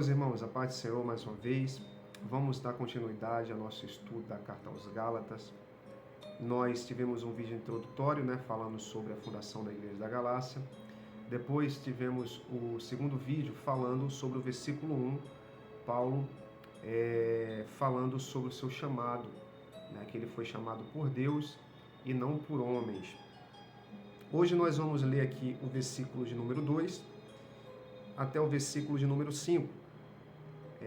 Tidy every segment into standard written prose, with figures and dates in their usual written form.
meus irmãos, a paz do Senhor mais uma vez. Vamos dar continuidade ao nosso estudo da Carta aos Gálatas. Nós tivemos um vídeo introdutório, falando sobre a fundação da Igreja da Galácia. Depois tivemos o segundo vídeo falando sobre o versículo 1, Paulo falando sobre o seu chamado, que ele foi chamado por Deus e não por homens. Hoje nós vamos ler aqui o versículo de número 2 até o versículo de número 5,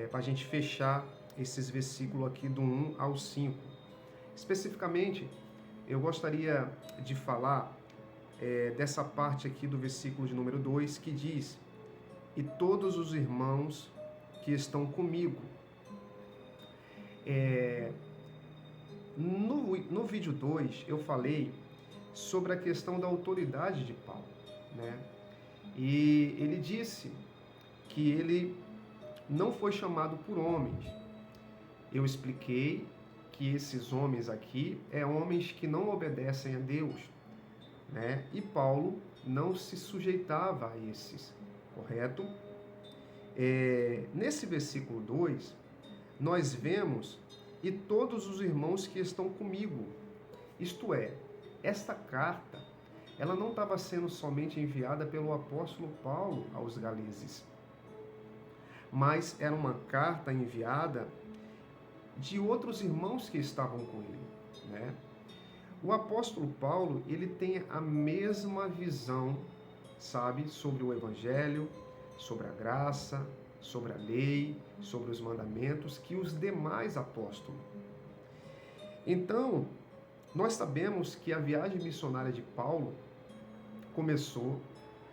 para a gente fechar esses versículos aqui do 1 ao 5. Especificamente, eu gostaria de falar dessa parte aqui do versículo de número 2, que diz: e todos os irmãos que estão comigo. No vídeo 2, eu falei sobre a questão da autoridade de Paulo, E ele disse que ele não foi chamado por homens. Eu expliquei que esses homens aqui homens que não obedecem a Deus, E Paulo não se sujeitava a esses, correto? Nesse versículo 2, nós vemos: e todos os irmãos que estão comigo. Isto é, esta carta, ela não estava sendo somente enviada pelo apóstolo Paulo aos Galeses, mas era uma carta enviada de outros irmãos que estavam com ele, O apóstolo Paulo, ele tem a mesma visão, sobre o evangelho, sobre a graça, sobre a lei, sobre os mandamentos, que os demais apóstolos. Então, nós sabemos que a viagem missionária de Paulo começou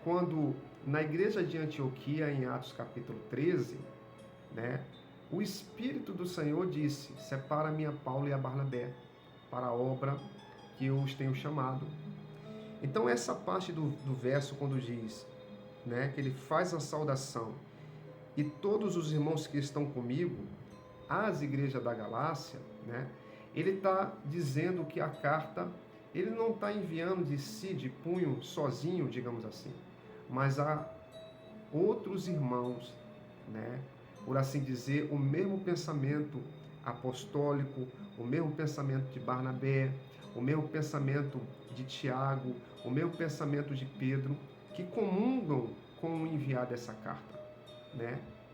quando, na igreja de Antioquia, em Atos capítulo 13, o Espírito do Senhor disse: separa-me a Paulo e a Barnabé para a obra que eu os tenho chamado. Então, essa parte do verso, quando diz, que ele faz a saudação, e todos os irmãos que estão comigo, às igrejas da Galácia, ele está dizendo que a carta, ele não está enviando de si, de punho, sozinho, digamos assim, mas há outros irmãos, por assim dizer, o mesmo pensamento apostólico, o mesmo pensamento de Barnabé, o mesmo pensamento de Tiago, o mesmo pensamento de Pedro, que comungam com o enviar dessa carta,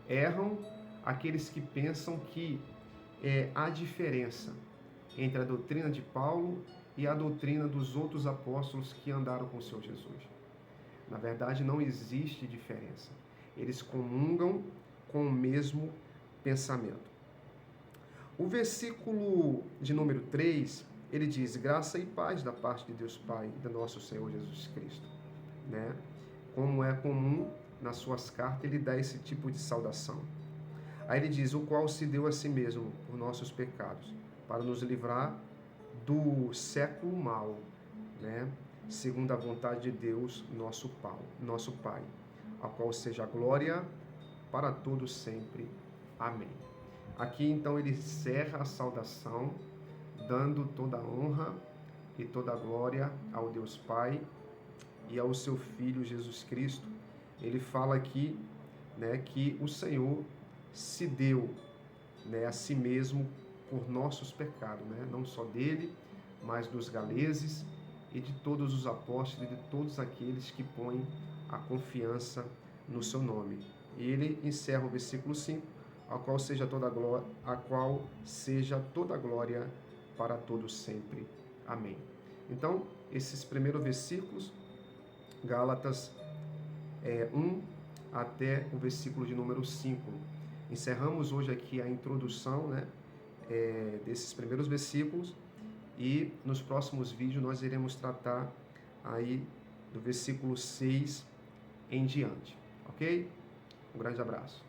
Erram aqueles que pensam que há diferença entre a doutrina de Paulo e a doutrina dos outros apóstolos que andaram com o Senhor Jesus. Na verdade, não existe diferença. Eles comungam com o mesmo pensamento. O versículo de número 3, ele diz: graça e paz da parte de Deus Pai e do nosso Senhor Jesus Cristo. Como é comum nas suas cartas, ele dá esse tipo de saudação. Aí ele diz: o qual se deu a si mesmo por nossos pecados, para nos livrar do século mau, segundo a vontade de Deus, nosso Pai, a qual seja a glória para todos sempre. Amém. Aqui, então, ele encerra a saudação, dando toda a honra e toda a glória ao Deus Pai e ao seu Filho Jesus Cristo. Ele fala aqui, que o Senhor se deu, a si mesmo por nossos pecados, não só dele, mas dos galeses e de todos os apóstolos e de todos aqueles que põem a confiança no seu nome. E ele encerra o versículo 5, a qual seja toda a glória para todos sempre. Amém. Então, esses primeiros versículos, Gálatas 1 até o versículo de número 5. Encerramos hoje aqui a introdução, desses primeiros versículos, e nos próximos vídeos nós iremos tratar aí do versículo 6 em diante, ok? Um grande abraço.